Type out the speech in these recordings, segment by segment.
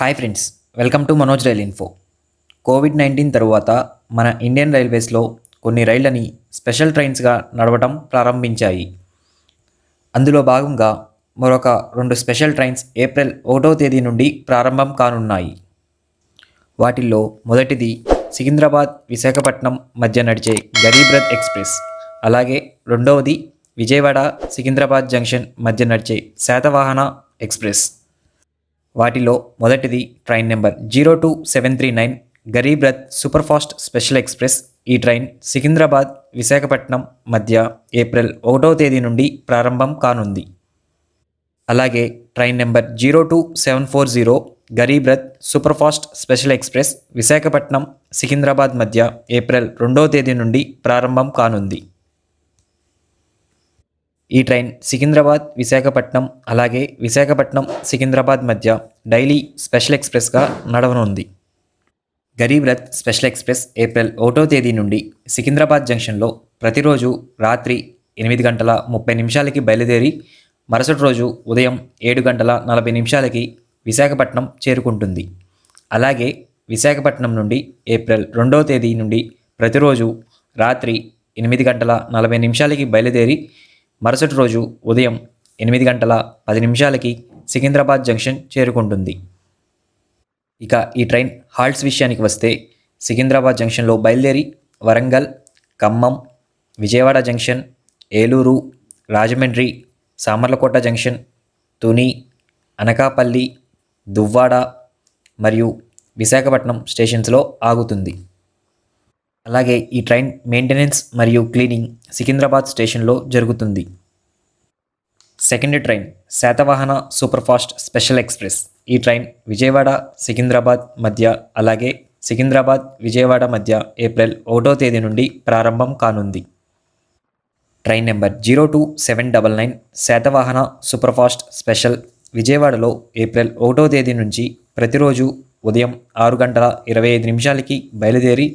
Hi friends, welcome to Manoj rail info. COVID-19 తరువాత మన Indian రైల్వేస్లో కొన్ని రైళ్ళని స్పెషల్ ట్రైన్స్గా నడవటం ప్రారంభించాయి. అందులో భాగంగా మరొక 2 స్పెషల్ ట్రైన్స్ ఏప్రిల్ 1వ తేదీ నుండి ప్రారంభం కానున్నాయి. వాటిల్లో మొదటిది సికింద్రాబాద్ విశాఖపట్నం మధ్య నడిచే గరీబ్ రథ్ ఎక్స్ప్రెస్, అలాగే రెండవది విజయవాడ సికింద్రాబాద్ జంక్షన్ మధ్య నడిచే శాతవాహన ఎక్స్ప్రెస్. వాటిలో మొదటిది train number 02739 Garib Rath superfast special express. ఈ ట్రైన్ సికింద్రాబాద్ విశాఖపట్నం మధ్య ఏప్రిల్ 1వ తేదీ నుండి ప్రారంభం కానుంది. అలాగే train number 02740 Garib Rath superfast special express Visakhapatnam Secunderabad మధ్య ఏప్రిల్ 2వ తేదీ నుండి ప్రారంభం కానుంది. ఈ ట్రైన్ సికింద్రాబాద్ విశాఖపట్నం అలాగే విశాఖపట్నం సికింద్రాబాద్ మధ్య డైలీ స్పెషల్ ఎక్స్ప్రెస్గా నడవనుంది. Garib Rath special express April 1వ తేదీ నుండి సికింద్రాబాద్ జంక్షన్లో ప్రతిరోజు రాత్రి 8:30 బయలుదేరి మరుసటి రోజు ఉదయం 7:40 విశాఖపట్నం చేరుకుంటుంది. అలాగే విశాఖపట్నం నుండి ఏప్రిల్ 2వ తేదీ నుండి ప్రతిరోజు రాత్రి 8:40 బయలుదేరి మరుసటి రోజు ఉదయం 8:10 సికింద్రాబాద్ జంక్షన్ చేరుకుంటుంది. ఇక ఈ ట్రైన్ హాల్ట్స్ విషయానికి వస్తే సికింద్రాబాద్ జంక్షన్లో బయలుదేరి వరంగల్, ఖమ్మం, విజయవాడ జంక్షన్, ఏలూరు, రాజమండ్రి, సామర్లకోట జంక్షన్, తుని, అనకాపల్లి, దువ్వాడ మరియు విశాఖపట్నం స్టేషన్స్లో ఆగుతుంది. అలాగే ఈ ట్రైన్ మెయింటెనెన్స్ మరియు క్లీనింగ్ సికింద్రాబాద్ స్టేషన్లో జరుగుతుంది. Second train Satavahana superfast special express. ఈ ట్రైన్ విజయవాడ సికింద్రాబాద్ మధ్య అలాగే సికింద్రాబాద్ విజయవాడ మధ్య ఏప్రిల్ 1వ తేదీ నుండి ప్రారంభం కానుంది. Train number 02799 Satavahana superfast special విజయవాడలో ఏప్రిల్ 1వ తేదీ నుంచి ప్రతిరోజు ఉదయం 6:25 బయలుదేరి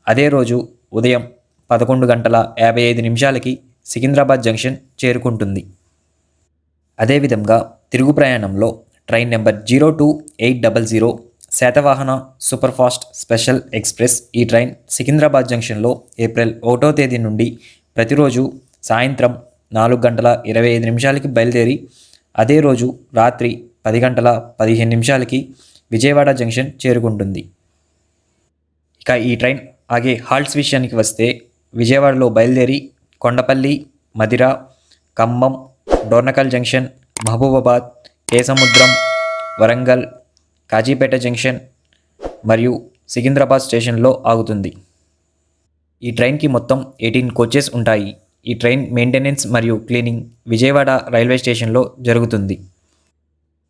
అదే రోజు ఉదయం 11:55 సికింద్రాబాద్ జంక్షన్ చేరుకుంటుంది. అదేవిధంగా తిరుగు ప్రయాణంలో train number 02800 Satavahana superfast special express. ఈ ట్రైన్ సికింద్రాబాద్ జంక్షన్లో ఏప్రిల్ 1వ తేదీ నుండి ప్రతిరోజు సాయంత్రం 4:25 బయలుదేరి అదే రోజు రాత్రి 10:15 విజయవాడ జంక్షన్ చేరుకుంటుంది. ఇక ఈ ట్రైన్ ఆగే హాల్ట్స్ విషయానికి వస్తే విజయవాడలో బయలుదేరి కొండపల్లి, మదిర, ఖమ్మం, డోర్నకల్ జంక్షన్, మహబూబాబాద్, కేసముద్రం, వరంగల్, కాజీపేట జంక్షన్ మరియు సికింద్రాబాద్ స్టేషన్లో ఆగుతుంది. ఈ ట్రైన్కి మొత్తం 18 కోచెస్ ఉంటాయి. ఈ ట్రైన్ మెయింటెనెన్స్ మరియు క్లీనింగ్ విజయవాడ రైల్వే స్టేషన్లో జరుగుతుంది.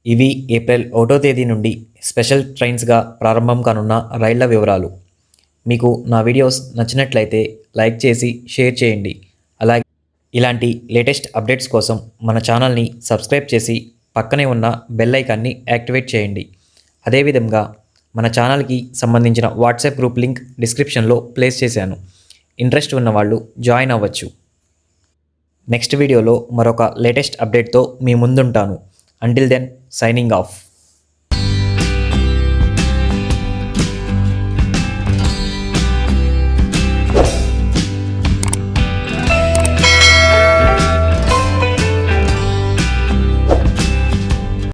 ఇవి ఏప్రిల్ 1వ తేదీ నుండి స్పెషల్ ట్రైన్స్గా ప్రారంభం కానున్న రైళ్ల వివరాలు. మీకు నా వీడియోస్ నచ్చినట్లయితే లైక్ చేసి షేర్ చేయండి. అలాగే ఇలాంటి లేటెస్ట్ అప్డేట్స్ కోసం మన ఛానల్ని సబ్స్క్రైబ్ చేసి పక్కనే ఉన్న బెల్ ఐకాన్ని యాక్టివేట్ చేయండి. అదేవిధంగా మన ఛానల్కి సంబంధించిన వాట్సాప్ గ్రూప్ లింక్ డిస్క్రిప్షన్లో ప్లేస్ చేశాను. ఇంట్రెస్ట్ ఉన్నవాళ్ళు జాయిన్ అవ్వచ్చు. నెక్స్ట్ వీడియోలో మరొక లేటెస్ట్ అప్డేట్తో మీ ముందుంటాను. Until then, signing of.